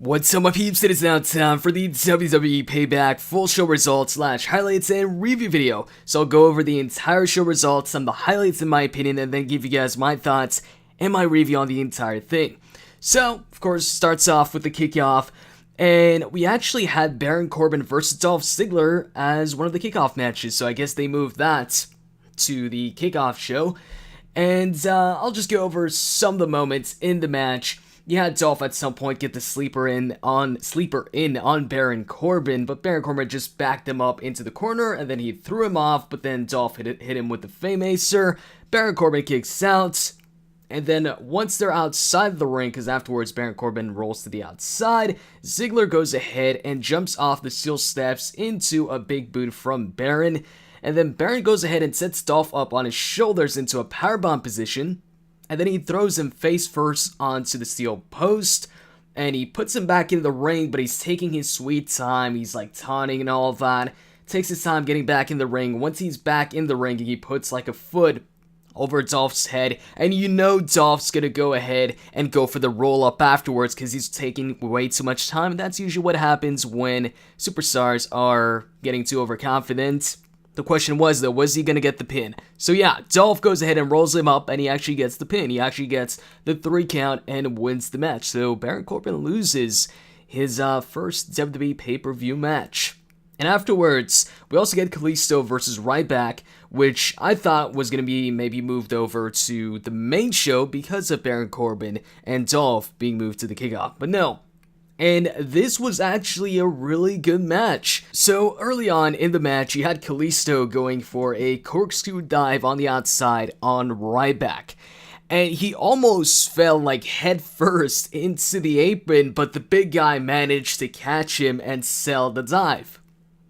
What's up, my peeps? It is now time for the WWE Payback full show results / highlights and review video. So I'll go over the entire show results, some of the highlights in my opinion, and then give you guys my thoughts and my review on the entire thing. So, of course, starts off with the kickoff, and we actually had Baron Corbin versus Dolph Ziggler as one of the kickoff matches, so I guess they moved that to the kickoff show. And I'll just go over some of the moments in the match. You had Dolph at some point get the sleeper in on Baron Corbin, but Baron Corbin just backed him up into the corner, and then he threw him off, but then Dolph hit him with the Faymacer. Baron Corbin kicks out, and then once they're outside the ring, because afterwards Baron Corbin rolls to the outside, Ziggler goes ahead and jumps off the steel steps into a big boot from Baron, and then Baron goes ahead and sets Dolph up on his shoulders into a powerbomb position. And then he throws him face first onto the steel post, and he puts him back in the ring, but he's taking his sweet time. He's like taunting and all that. Takes his time getting back in the ring. Once he's back in the ring, he puts like a foot over Dolph's head, and you know Dolph's gonna go ahead and go for the roll up afterwards because he's taking way too much time. And that's usually what happens when superstars are getting too overconfident. The question was, though, was he going to get the pin? So yeah, Dolph goes ahead and rolls him up, and he actually gets the pin. He actually gets the 3 count and wins the match. So Baron Corbin loses his first WWE pay-per-view match. And afterwards, we also get Kalisto versus Ryback, which I thought was going to be maybe moved over to the main show because of Baron Corbin and Dolph being moved to the kickoff. But no. And this was actually a really good match. So early on in the match, you had Kalisto going for a corkscrew dive on the outside on Ryback. And he almost fell like head first into the apron, but the big guy managed to catch him and sell the dive.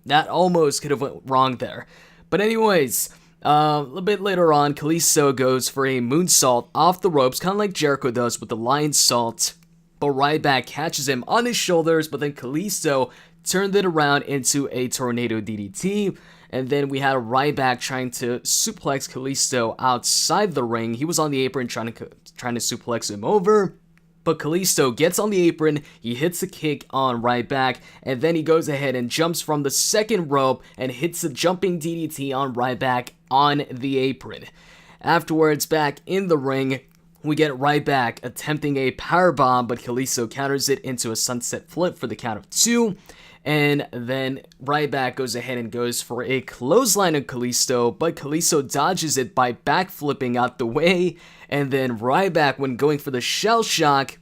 That almost could have went wrong there. But anyways, a little bit later on, Kalisto goes for a moonsault off the ropes, kind of like Jericho does with the lion salt. But Ryback catches him on his shoulders, but then Kalisto turned it around into a tornado DDT. And then we had Ryback trying to suplex Kalisto outside the ring. He was on the apron trying to suplex him over. But Kalisto gets on the apron, he hits a kick on Ryback, and then he goes ahead and jumps from the second rope and hits a jumping DDT on Ryback on the apron. Afterwards, back in the ring, we get Ryback attempting a powerbomb, but Kalisto counters it into a sunset flip for the count of 2. And then Ryback goes ahead and goes for a clothesline of Kalisto, but Kalisto dodges it by backflipping out the way. And then Ryback, when going for the shell shock,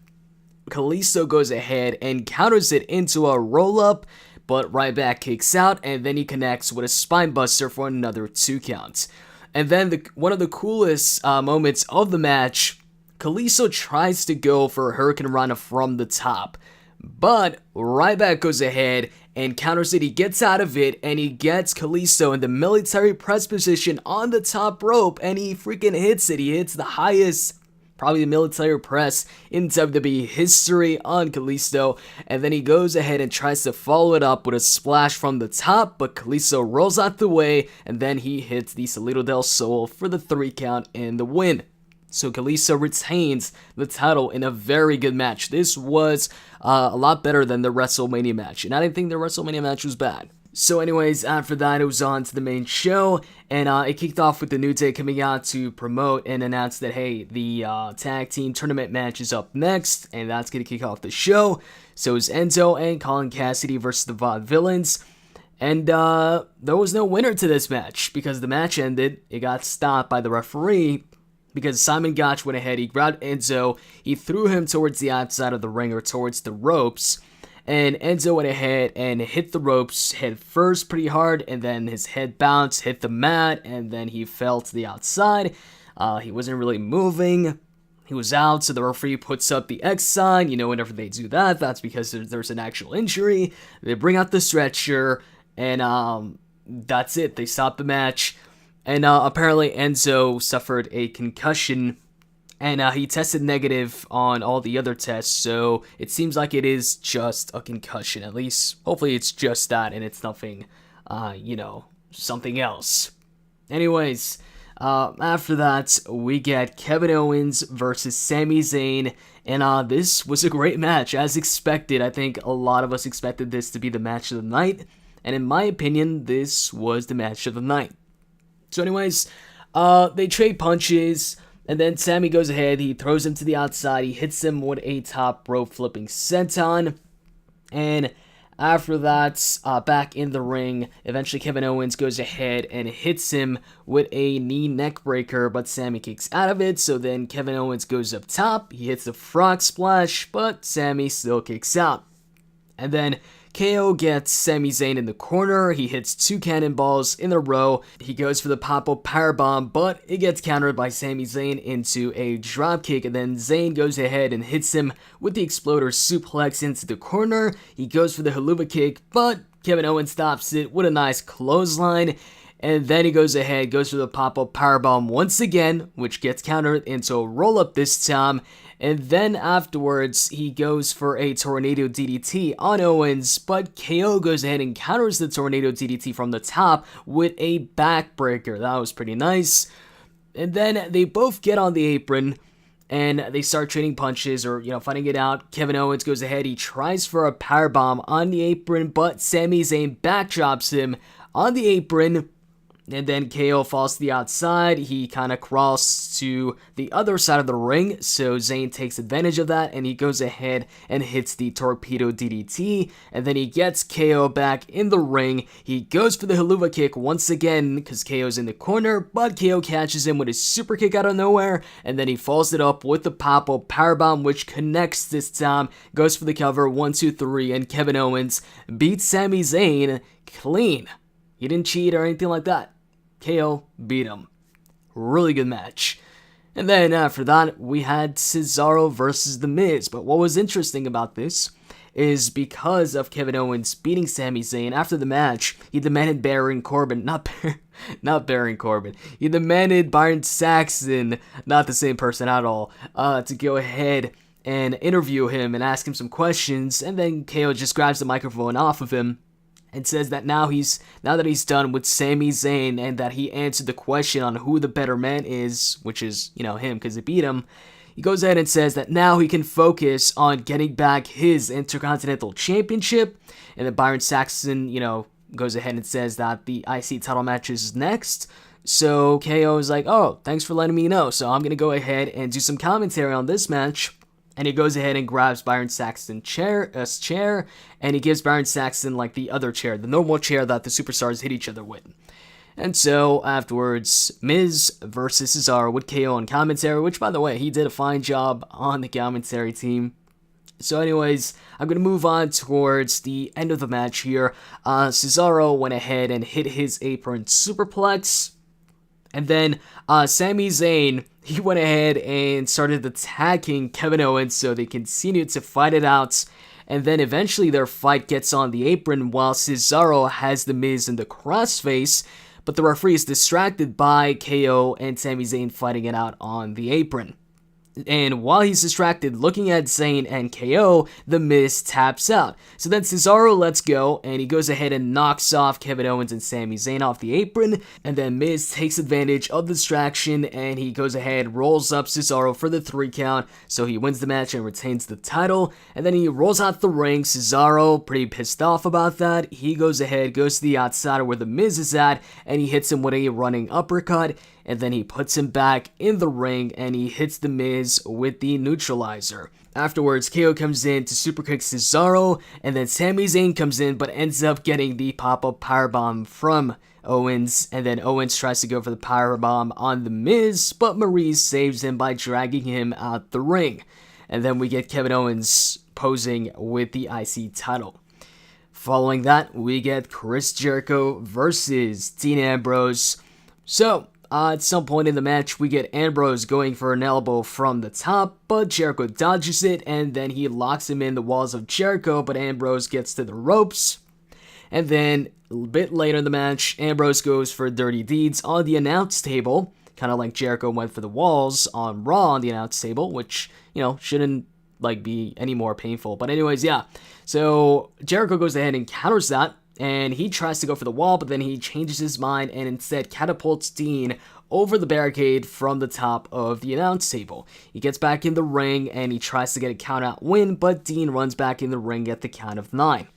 Kalisto goes ahead and counters it into a roll-up, but Ryback kicks out, and then he connects with a spinebuster for another 2 counts. And then one of the coolest moments of the match, Kalisto tries to go for a Hurricane Rana from the top, but Ryback goes ahead and counters it. He gets out of it, and he gets Kalisto in the military press position on the top rope, and he freaking hits it. He hits the highest, probably the military press in WWE history on Kalisto, and then he goes ahead and tries to follow it up with a splash from the top, but Kalisto rolls out the way, and then he hits the Salida del Sol for the 3 count and the win. So Kalisto retains the title in a very good match. This was a lot better than the WrestleMania match, and I didn't think the WrestleMania match was bad. So anyways, after that, it was on to the main show, and it kicked off with the New Day coming out to promote and announce that, hey, the tag team tournament match is up next, and that's going to kick off the show. So it was Enzo and Colin Cassidy versus the Vaudevillans, and there was no winner to this match, because the match ended. It got stopped by the referee, because Simon Gotch went ahead, he grabbed Enzo, he threw him towards the outside of the ring, or towards the ropes, and Enzo went ahead and hit the ropes head first pretty hard, and then his head bounced, hit the mat, and then he fell to the outside. He wasn't really moving. He was out, so the referee puts up the X sign. You know, whenever they do that, that's because there's an actual injury. They bring out the stretcher, and that's it. They stop the match. And apparently Enzo suffered a concussion, and he tested negative on all the other tests, so it seems like it is just a concussion. At least, hopefully it's just that, and it's nothing, something else. Anyways, After that, we get Kevin Owens versus Sami Zayn, and this was a great match, as expected. I think a lot of us expected this to be the match of the night, and in my opinion, this was the match of the night. So anyways, they trade punches, and then Sami goes ahead, he throws him to the outside, he hits him with a top rope flipping senton, and after that, back in the ring, eventually Kevin Owens goes ahead and hits him with a knee neck breaker, but Sami kicks out of it, so then Kevin Owens goes up top, he hits the frog splash, but Sami still kicks out. And then KO gets Sami Zayn in the corner, he hits 2 cannonballs in a row, he goes for the pop-up powerbomb, but it gets countered by Sami Zayn into a dropkick, and then Zayn goes ahead and hits him with the exploder suplex into the corner, he goes for the Helluva kick, but Kevin Owens stops it with a nice clothesline, and then he goes ahead, goes for the pop-up powerbomb once again, which gets countered into a roll-up this time, and then afterwards, he goes for a tornado DDT on Owens, but KO goes ahead and counters the tornado DDT from the top with a backbreaker. That was pretty nice. And then they both get on the apron, and they start trading punches or, fighting it out. Kevin Owens goes ahead, he tries for a powerbomb on the apron, but Sami Zayn backdrops him on the apron. And then KO falls to the outside, he kind of crawls to the other side of the ring, so Zayn takes advantage of that, and he goes ahead and hits the torpedo DDT, and then he gets KO back in the ring, he goes for the Helluva kick once again, because KO's in the corner, but KO catches him with his super kick out of nowhere, and then he follows it up with the pop-up powerbomb, which connects this time, goes for the cover, 1, 2, 3, and Kevin Owens beats Sami Zayn clean. He didn't cheat or anything like that. KO beat him. Really good match. And then after that, we had Cesaro versus The Miz. But what was interesting about this is because of Kevin Owens beating Sami Zayn, after the match, he demanded Baron Corbin, not Baron Corbin, he demanded Byron Saxton, not the same person at all, to go ahead and interview him and ask him some questions, and then KO just grabs the microphone off of him and says that now that he's done with Sami Zayn and that he answered the question on who the better man is, which is, him because he beat him, he goes ahead and says that now he can focus on getting back his Intercontinental Championship, and then Byron Saxton, goes ahead and says that the IC title match is next. So KO is like, oh, thanks for letting me know, so I'm going to go ahead and do some commentary on this match. And he goes ahead and grabs Byron Saxton's chair, and he gives Byron Saxton like the other chair, the normal chair that the superstars hit each other with. And so afterwards, Miz versus Cesaro with KO on commentary, which by the way, he did a fine job on the commentary team. So anyways, I'm going to move on towards the end of the match here. Cesaro went ahead and hit his apron superplex. And then Sami Zayn, he went ahead and started attacking Kevin Owens, so they continued to fight it out. And then eventually their fight gets on the apron while Cesaro has The Miz in the crossface. But the referee is distracted by KO and Sami Zayn fighting it out on the apron. And while he's distracted looking at Zayn and KO, The Miz taps out. So then Cesaro lets go, and he goes ahead and knocks off Kevin Owens and Sami Zayn off the apron, and then Miz takes advantage of the distraction, and he goes ahead, rolls up Cesaro for the 3 count, so he wins the match and retains the title, and then he rolls out the ring. Cesaro, pretty pissed off about that, he goes ahead, goes to the outside where The Miz is at, and he hits him with a running uppercut, and then he puts him back in the ring, and he hits The Miz with the neutralizer. Afterwards, KO comes in to superkick Cesaro, and then Sami Zayn comes in, but ends up getting the pop-up powerbomb from Owens, and then Owens tries to go for the powerbomb on The Miz, but Maurice saves him by dragging him out the ring. And then we get Kevin Owens posing with the IC title. Following that, we get Chris Jericho versus Dean Ambrose. So, at some point in the match, we get Ambrose going for an elbow from the top, but Jericho dodges it, and then he locks him in the walls of Jericho, but Ambrose gets to the ropes. And then, a bit later in the match, Ambrose goes for dirty deeds on the announce table, kind of like Jericho went for the walls on Raw on the announce table, which, shouldn't be any more painful. But anyways, yeah. So, Jericho goes ahead and counters that, and he tries to go for the wall, but then he changes his mind and instead catapults Dean over the barricade from the top of the announce table. He gets back in the ring and he tries to get a count-out win, but Dean runs back in the ring at the count of 9.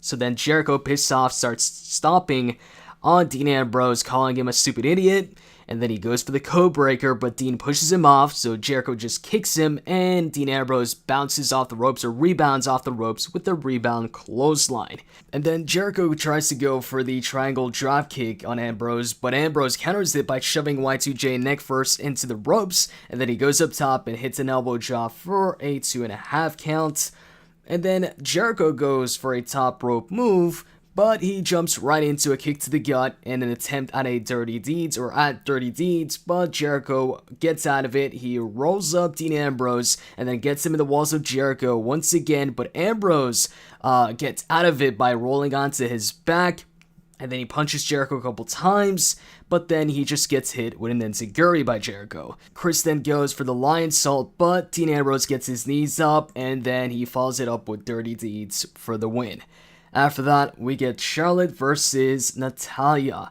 So then Jericho, pissed off, starts stomping on Dean Ambrose, calling him a stupid idiot, and then he goes for the code breaker, but Dean pushes him off, so Jericho just kicks him, and Dean Ambrose bounces off the ropes, or rebounds off the ropes with the rebound clothesline. And then Jericho tries to go for the triangle dropkick on Ambrose, but Ambrose counters it by shoving Y2J neck first into the ropes, and then he goes up top and hits an elbow drop for a 2.5 count. And then Jericho goes for a top rope move, but he jumps right into a kick to the gut and an attempt at dirty deeds, but Jericho gets out of it. He rolls up Dean Ambrose and then gets him in the walls of Jericho once again, but Ambrose gets out of it by rolling onto his back, and then he punches Jericho a couple times, but then he just gets hit with an enziguri by Jericho. Chris then goes for the lion salt, but Dean Ambrose gets his knees up, and then he follows it up with dirty deeds for the win. After that, we get Charlotte versus Natalya.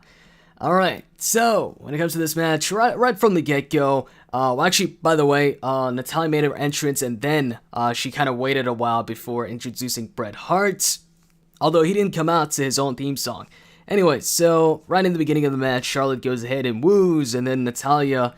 Alright, so when it comes to this match, right from the get-go, actually, by the way, Natalya made her entrance, and then she kind of waited a while before introducing Bret Hart, although he didn't come out to his own theme song. Anyway, so right in the beginning of the match, Charlotte goes ahead and woos, and then Natalya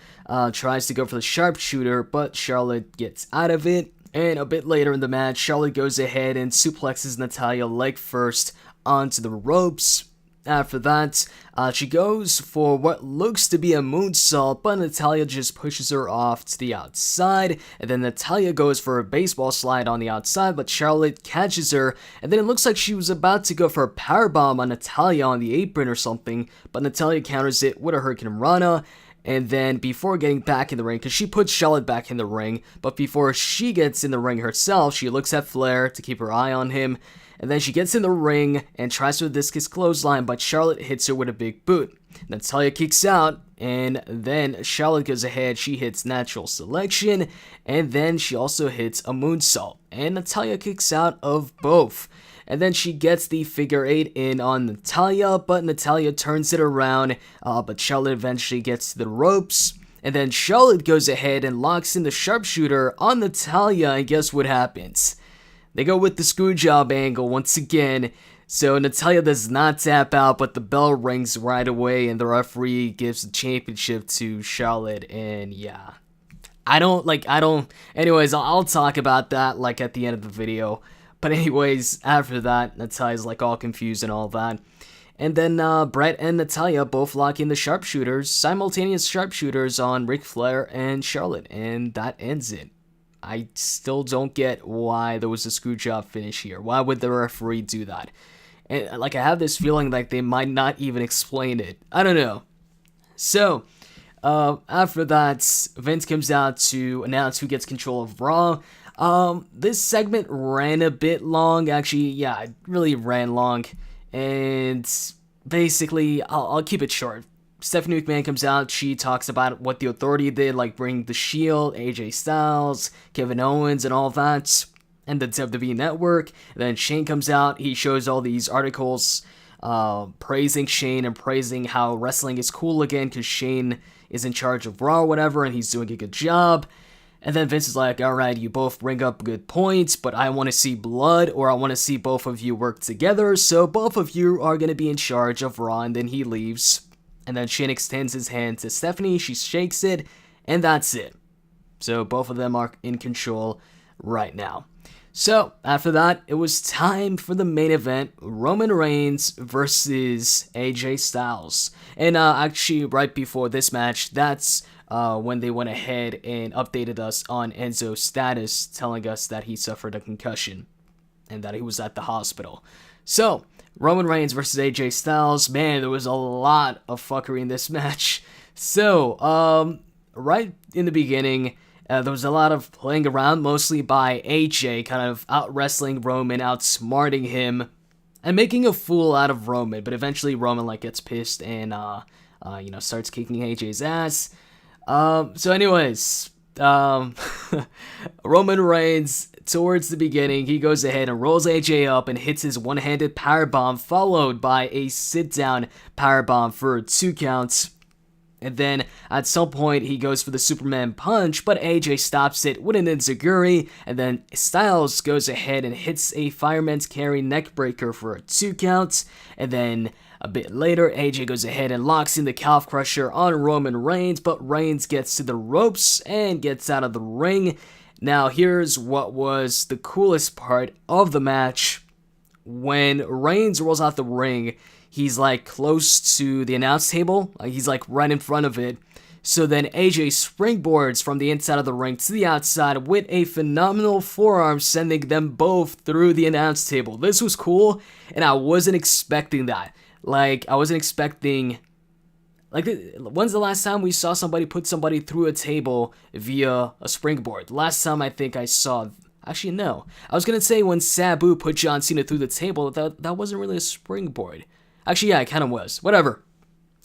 tries to go for the sharpshooter, but Charlotte gets out of it. And a bit later in the match, Charlotte goes ahead and suplexes Natalya leg first onto the ropes. After that, she goes for what looks to be a moonsault, but Natalya just pushes her off to the outside. And then Natalya goes for a baseball slide on the outside, but Charlotte catches her. And then it looks like she was about to go for a powerbomb on Natalya on the apron or something, but Natalya counters it with a Hurricane Rana. And then before getting back in the ring, because she puts Charlotte back in the ring, but before she gets in the ring herself, she looks at Flair to keep her eye on him. And then she gets in the ring and tries to discus clothesline, but Charlotte hits her with a big boot. Natalya kicks out, and then Charlotte goes ahead, she hits natural selection, and then she also hits a moonsault. And Natalya kicks out of both. And then she gets the figure 8 in on Natalya, but Natalya turns it around, but Charlotte eventually gets to the ropes. And then Charlotte goes ahead and locks in the sharpshooter on Natalya, and guess what happens? They go with the screwjob angle once again, so Natalya does not tap out, but the bell rings right away, and the referee gives the championship to Charlotte, and yeah. Anyways, I'll talk about that, at the end of the video. But anyways, after that, Natalya's all confused and all that. And then Bret and Natalya both lock in the sharpshooters, simultaneous sharpshooters on Ric Flair and Charlotte, and that ends it. I still don't get why there was a screwjob finish here. Why would the referee do that? And I have this feeling they might not even explain it. I don't know. So, after that, Vince comes out to announce who gets control of Raw. This segment ran a bit long, actually, yeah, it really ran long, and basically, I'll keep it short. Stephanie McMahon comes out, she talks about what the Authority did, bringing the Shield, AJ Styles, Kevin Owens, and all that, and the WWE Network. And then Shane comes out, he shows all these articles, praising Shane and praising how wrestling is cool again, because Shane is in charge of Raw or whatever, and he's doing a good job. And then Vince is like, alright, you both bring up good points, but I want to see blood, or I want to see both of you work together, so both of you are going to be in charge of Raw, and then he leaves. And then Shane extends his hand to Stephanie, she shakes it, and that's it. So both of them are in control right now. So, after that, it was time for the main event, Roman Reigns versus AJ Styles. And actually, right before this match, that's when they went ahead and updated us on Enzo's status, telling us that he suffered a concussion and that he was at the hospital. So, Roman Reigns versus AJ Styles, man, there was a lot of fuckery in this match. So, right in the beginning, there was a lot of playing around, mostly by AJ, kind of out-wrestling Roman, outsmarting him, and making a fool out of Roman. But eventually Roman, gets pissed and, starts kicking AJ's ass. So anyways, Roman Reigns, towards the beginning, he goes ahead and rolls AJ up and hits his one-handed powerbomb, followed by a sit-down powerbomb for 2 counts. And then at some point he goes for the Superman punch, but AJ stops it with an enziguri, and then Styles goes ahead and hits a fireman's carry neckbreaker for a 2 count, and then a bit later AJ goes ahead and locks in the calf crusher on Roman Reigns, but Reigns gets to the ropes and gets out of the ring. Now here's what was the coolest part of the match. When Reigns rolls out the ring, he's like close to the announce table, like he's like right in front of it. So then AJ springboards from the inside of the ring to the outside with a phenomenal forearm, sending them both through the announce table. This was cool, and I wasn't expecting that. Like, I wasn't expecting... Like, when's the last time we saw somebody put somebody through a table via a springboard? Last time I think I saw... Actually, no. I was going to say when Sabu put John Cena through the table, that wasn't really a springboard. Actually, yeah, it kind of was. Whatever.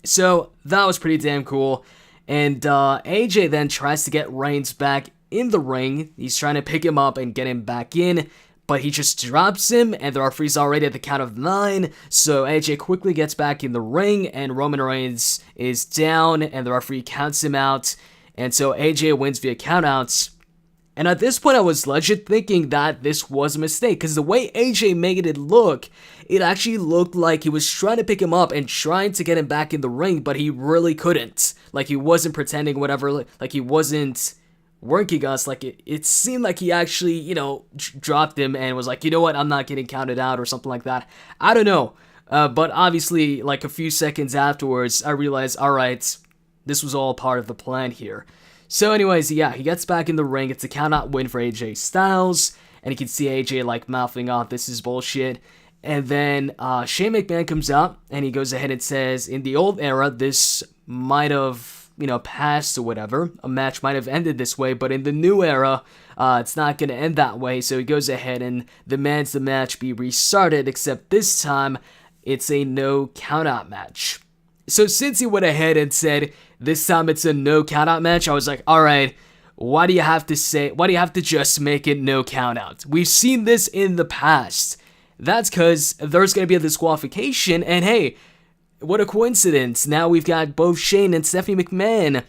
So, that was pretty damn cool. And AJ then tries to get Reigns back in the ring. He's trying to pick him up and get him back in, but he just drops him, and the referee's already at the count of 9. So AJ quickly gets back in the ring, and Roman Reigns is down, and the referee counts him out. And so AJ wins via countouts. And at this point, I was legit thinking that this was a mistake, because the way AJ made it look, it actually looked like he was trying to pick him up and trying to get him back in the ring, but he really couldn't. Like, he wasn't pretending whatever, like he wasn't working us. Like, it seemed like he actually, you know, dropped him and was like, you know what, I'm not getting counted out or something like that. I don't know. But obviously, like a few seconds afterwards, I realized, alright, this was all part of the plan here. So anyways, yeah, he gets back in the ring. It's a count-out win for AJ Styles, and you can see AJ like mouthing off, this is bullshit. And then Shane McMahon comes out, and he goes ahead and says, in the old era, this might have, you know, passed or whatever. A match might have ended this way, but in the new era, it's not going to end that way. So he goes ahead and demands the match be restarted, except this time, it's a no count-out match. So since he went ahead and said, this time it's a no count-out match, I was like, alright, why do you have to just make it no count-out? We've seen this in the past. That's because there's going to be a disqualification, and hey, what a coincidence. Now we've got both Shane and Stephanie McMahon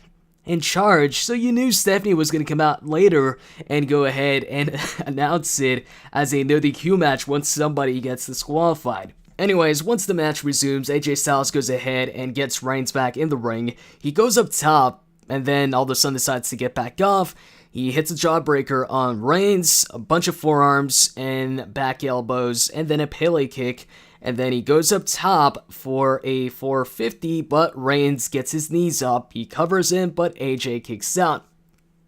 in charge, so you knew Stephanie was going to come out later and go ahead and announce it as a no DQ match once somebody gets disqualified. Anyways, once the match resumes, AJ Styles goes ahead and gets Reigns back in the ring. He goes up top, and then all of a sudden decides to get back off. He hits a jawbreaker on Reigns, a bunch of forearms and back elbows, and then a Pele kick. And then he goes up top for a 450, but Reigns gets his knees up. He covers him, but AJ kicks out.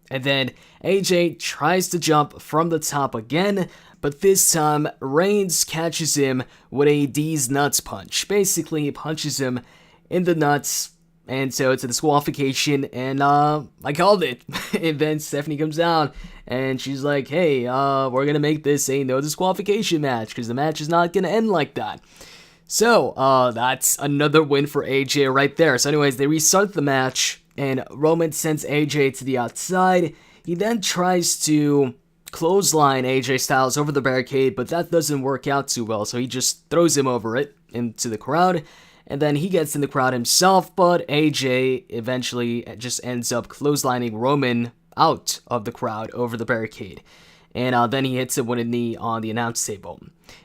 And then AJ tries to jump from the top again, but this time Reigns catches him with a D's nuts punch. Basically, he punches him in the nuts, and so it's a disqualification, and I called it. And then Stephanie comes down, and she's like, hey, we're gonna make this a no disqualification match, because the match is not gonna end like that. So, that's another win for AJ right there. So anyways, they restart the match, and Roman sends AJ to the outside. He then tries to clothesline AJ Styles over the barricade, but that doesn't work out too well, so he just throws him over it into the crowd, and then he gets in the crowd himself, but AJ eventually just ends up clotheslining Roman out of the crowd over the barricade. And then he hits him with a knee on the announce table.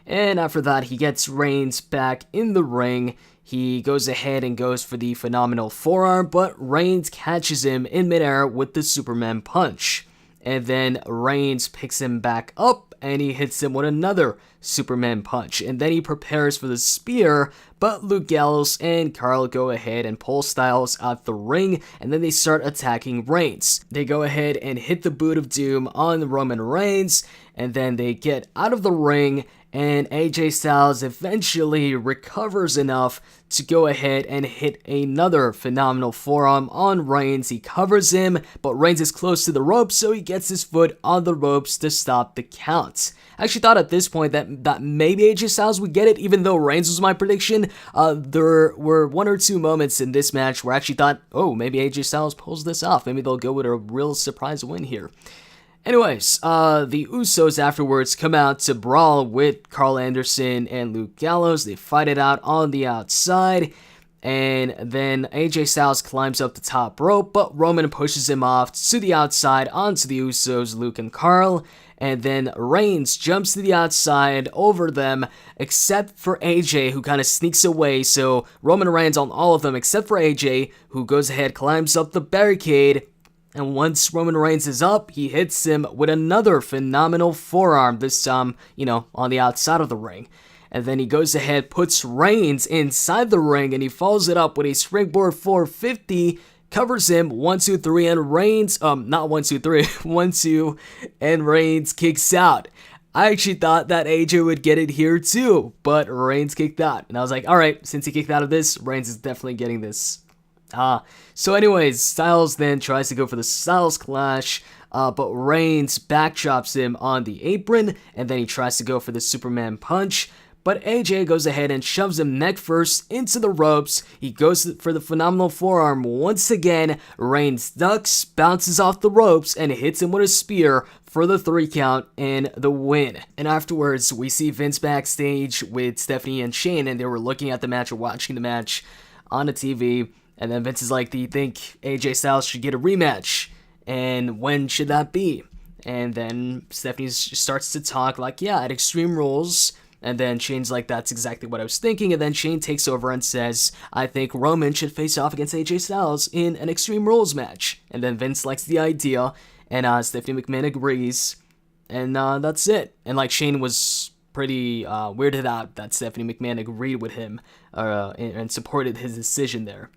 And after that, he gets Reigns back in the ring. He goes ahead and goes for the phenomenal forearm, but Reigns catches him in midair with the Superman punch. And then Reigns picks him back up, and he hits him with another Superman punch. And then he prepares for the spear, but Luke Gallows and Carl go ahead and pull Styles out the ring, and then they start attacking Reigns. They go ahead and hit the Boot of Doom on Roman Reigns, and then they get out of the ring, and AJ Styles eventually recovers enough to go ahead and hit another phenomenal forearm on Reigns. He covers him, but Reigns is close to the ropes, so he gets his foot on the ropes to stop the count. I actually thought at this point that maybe AJ Styles would get it, even though Reigns was my prediction. There were one or two moments in this match where I actually thought, oh, maybe AJ Styles pulls this off. Maybe they'll go with a real surprise win here. Anyways, the Usos afterwards come out to brawl with Carl Anderson and Luke Gallows. They fight it out on the outside, And then AJ Styles climbs up the top rope, but Roman pushes him off to the outside onto the Usos, Luke and Carl. And then Reigns jumps to the outside over them, except for AJ, who kind of sneaks away. So Roman Reigns on all of them, except for AJ, who goes ahead, climbs up the barricade. And once Roman Reigns is up, he hits him with another phenomenal forearm, this time, on the outside of the ring. And then he goes ahead, puts Reigns inside the ring, and he follows it up with a springboard 450, covers him, 1, 2, 3, and Reigns, not 1, 2, 3, 1, 2, and Reigns kicks out. I actually thought that AJ would get it here too, but Reigns kicked out. And I was like, alright, since he kicked out of this, Reigns is definitely getting this. So anyways, Styles then tries to go for the Styles Clash, but Reigns backdrops him on the apron, and then he tries to go for the Superman Punch. But AJ goes ahead and shoves him neck first into the ropes. He goes for the phenomenal forearm once again. Reigns ducks, bounces off the ropes, and hits him with a spear for the 3 count and the win. And afterwards, we see Vince backstage with Stephanie and Shane, and they were looking at the match or watching the match on the TV. And then Vince is like, do you think AJ Styles should get a rematch? And when should that be? And then Stephanie starts to talk like, yeah, at Extreme Rules. And then Shane's like, that's exactly what I was thinking. And then Shane takes over and says, I think Roman should face off against AJ Styles in an Extreme Rules match. And then Vince likes the idea, and Stephanie McMahon agrees. And that's it. And like, Shane was pretty weirded out that Stephanie McMahon agreed with him and supported his decision there.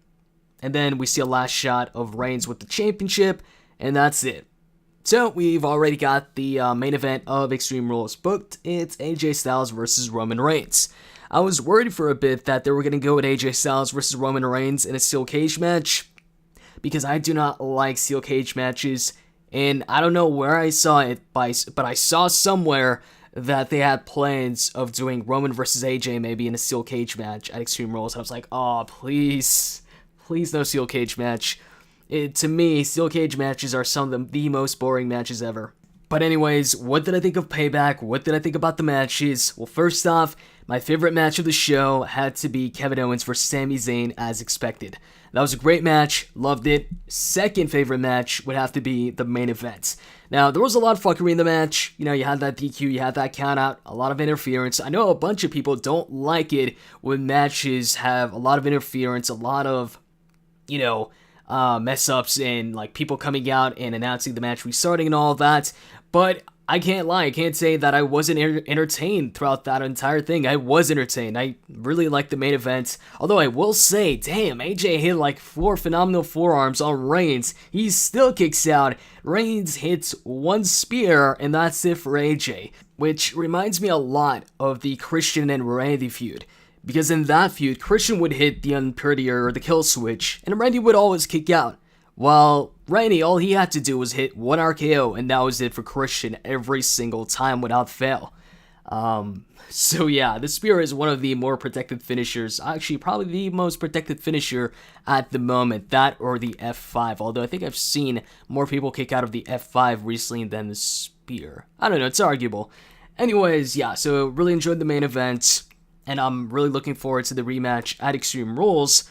And then we see a last shot of Reigns with the championship, and that's it. So, we've already got the main event of Extreme Rules booked. It's AJ Styles versus Roman Reigns. I was worried for a bit that they were going to go with AJ Styles versus Roman Reigns in a steel cage match, because I do not like steel cage matches, and I don't know where I saw it, but I saw somewhere that they had plans of doing Roman versus AJ maybe in a steel cage match at Extreme Rules, and I was like, oh, please no steel cage match. To me, steel cage matches are some of the most boring matches ever. But anyways, what did I think of Payback? What did I think about the matches? Well, first off, my favorite match of the show had to be Kevin Owens versus Sami Zayn, as expected. That was a great match, loved it. Second favorite match would have to be the main event. Now, there was a lot of fuckery in the match. You had that DQ, you had that count out, a lot of interference. I know a bunch of people don't like it when matches have a lot of interference, a lot of, mess ups and like people coming out and announcing the match restarting and all of that. But I can't lie, I can't say that I wasn't entertained throughout that entire thing. I was entertained. I really liked the main event. Although I will say, damn, AJ hit like 4 phenomenal forearms on Reigns. He still kicks out. Reigns hits 1 spear, and that's it for AJ. Which reminds me a lot of the Christian and Randy feud. Because in that feud, Christian would hit the Unpurity or the kill switch, and Randy would always kick out. While Randy, all he had to do was hit 1 RKO, and that was it for Christian every single time without fail. So yeah, the spear is one of the more protected finishers. Actually, probably the most protected finisher at the moment. That or the F5. Although I think I've seen more people kick out of the F5 recently than the spear. I don't know, it's arguable. Anyways, yeah, so really enjoyed the main event. And I'm really looking forward to the rematch at Extreme Rules.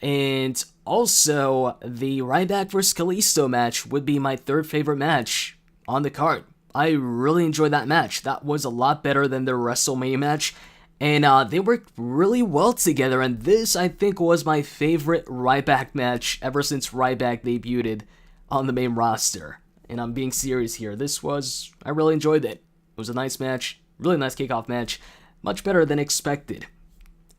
And also, the Ryback vs. Kalisto match would be my 3rd favorite match on the card. I really enjoyed that match. That was a lot better than the WrestleMania match. And they worked really well together. And this, I think, was my favorite Ryback match ever since Ryback debuted on the main roster. And I'm being serious here. I really enjoyed it. It was a nice match. Really nice kickoff match. Much better than expected.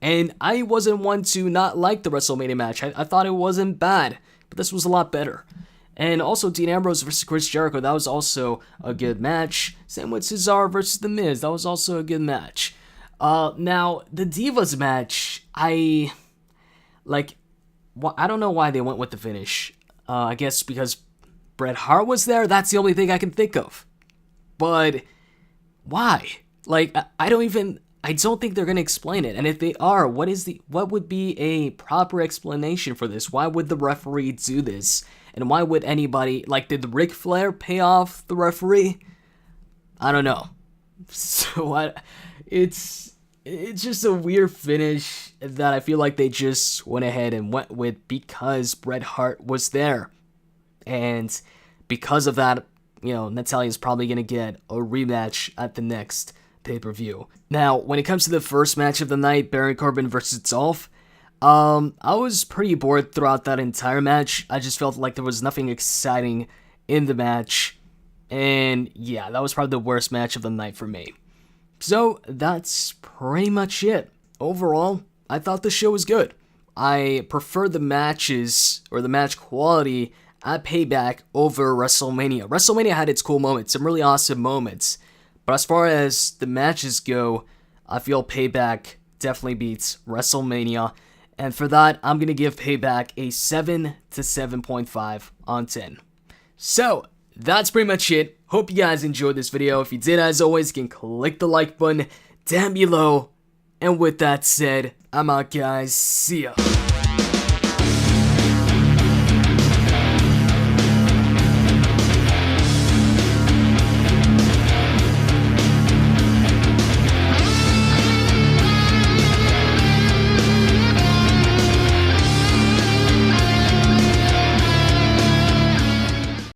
And I wasn't one to not like the WrestleMania match. I thought it wasn't bad, but this was a lot better. And also Dean Ambrose versus Chris Jericho, that was also a good match. Same with CESARO versus The Miz, that was also a good match. Now, the Divas match, I don't know why they went with the finish. I guess because Bret Hart was there, that's the only thing I can think of. But why? I don't think they're going to explain it. And if they are, what would be a proper explanation for this? Why would the referee do this? And why would anybody, did Ric Flair pay off the referee? I don't know. So it's just a weird finish. that I feel like they just went ahead and went with because Bret Hart was there. And because of that, you know, Natalya is probably going to get a rematch at the next pay-per-view. Now, when it comes to the first match of the night, Baron Corbin versus Dolph, I was pretty bored throughout that entire match. I just felt like there was nothing exciting in the match. And yeah, that was probably the worst match of the night for me. So that's pretty much it. Overall, I thought the show was good. I prefer the matches, or the match quality, at Payback over WrestleMania. WrestleMania had its cool moments, some really awesome moments. But as far as the matches go, I feel Payback definitely beats WrestleMania. And for that, I'm going to give Payback a 7 to 7.5 on 10. So, that's pretty much it. Hope you guys enjoyed this video. If you did, as always, you can click the like button down below. And with that said, I'm out, guys. See ya.